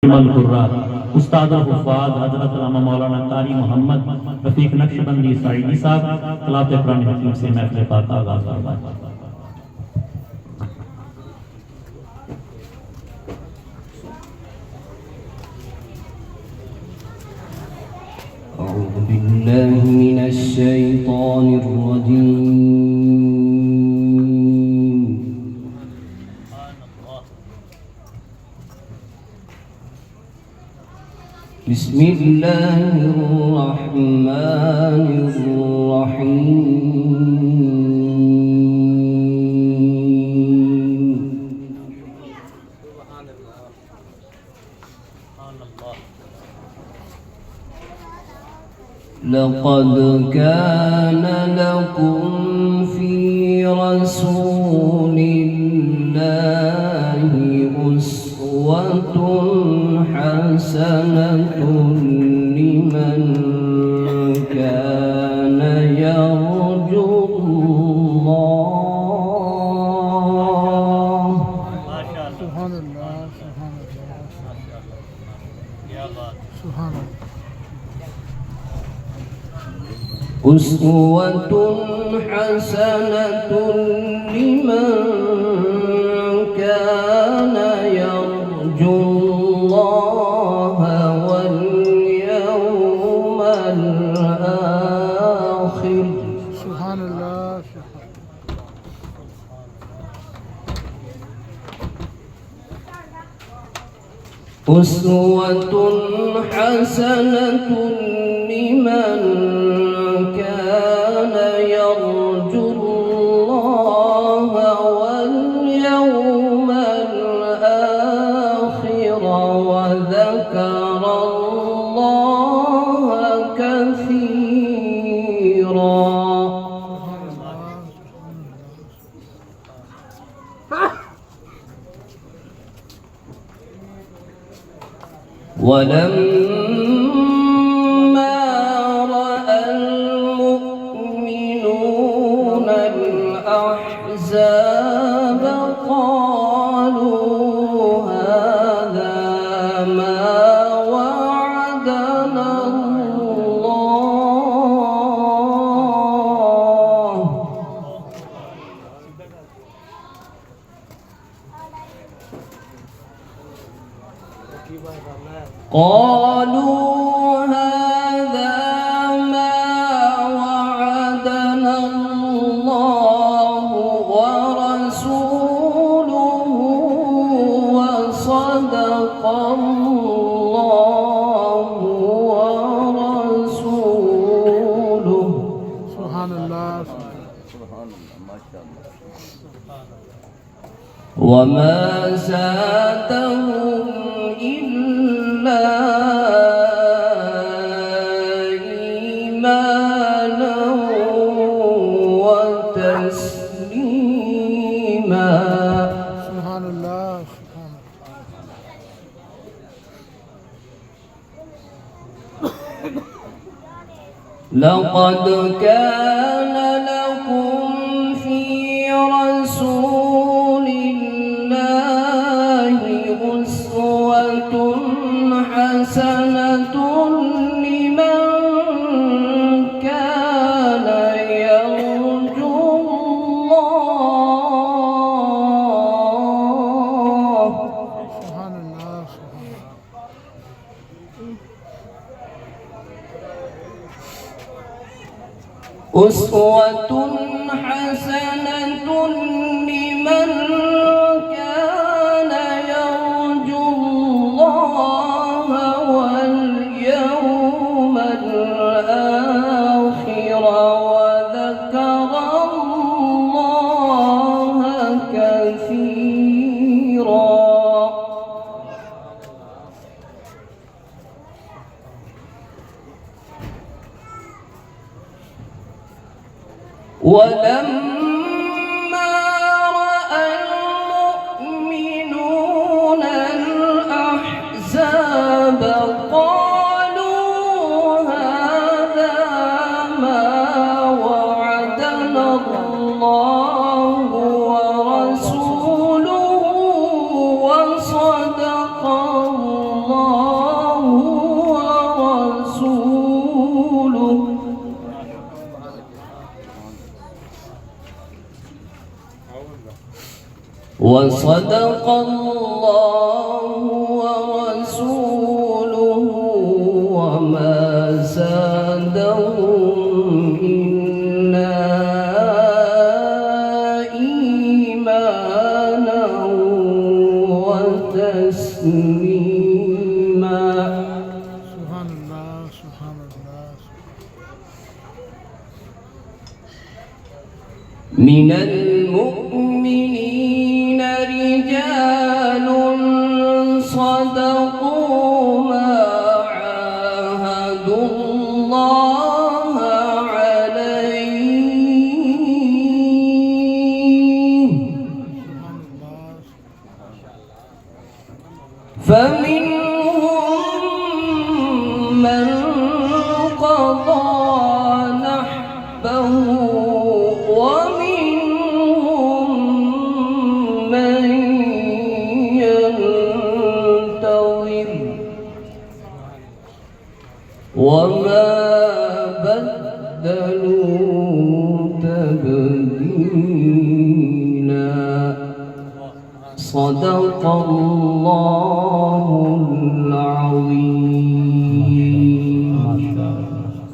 उस्ताद हुफ़ाज़ हज़रत अल्लामा मौलाना कारी मोहम्मद रफ़ीक नक्शबंदी साइदी साहब तलावत कुरान हकीम से महफ़िल पाक का आगाज़ फरमाएं। أعوذ بالله من الشيطان الرجيم بسم الله الرحمن الرحيم لقد كان لكم في رسول الله أسوة حسنة لمن كان يرجو الله. سبحان الله سبحان الله سبحان الله. أسوة حسنة لمن كان يرجو الله واليوم الآخر. سبحان الله. أسوة حسنة لمن كان يرجو الله واليوم الآخر وذكر الله كثيرا. ولما رأى المؤمنون الأحزاب قالوا هذا ما وعدنا الله. قالوا هذا ما وعدنا الله ورسوله وصدق الله ورسوله. سبحان الله. ما شاء الله. وما زادهم إلا إيمانا وتسليما. سبحان الله سبحان لقد كان لكم في رسول الله أسوة حسنة لمن كان يرجو الله. سبحان الله سبحان أسوة حسنة لمن كان يرجو الله واليوم الآخر وذكر الله كثيرا. ولما رأى المؤمنون الأحزاب قالوا هذا ما وعدنا الله ورسوله وصدق الله وصدق الله ورسوله وما زادهم إلا إيمانا وتسليما. سبحان الله سبحان الله. من المؤمنين رجال صدقوا ما عاهدوا الله عليه فمنهم من قضى نحبه ومنهم من ينتظر وما بدلوا تبديلا. صدق الله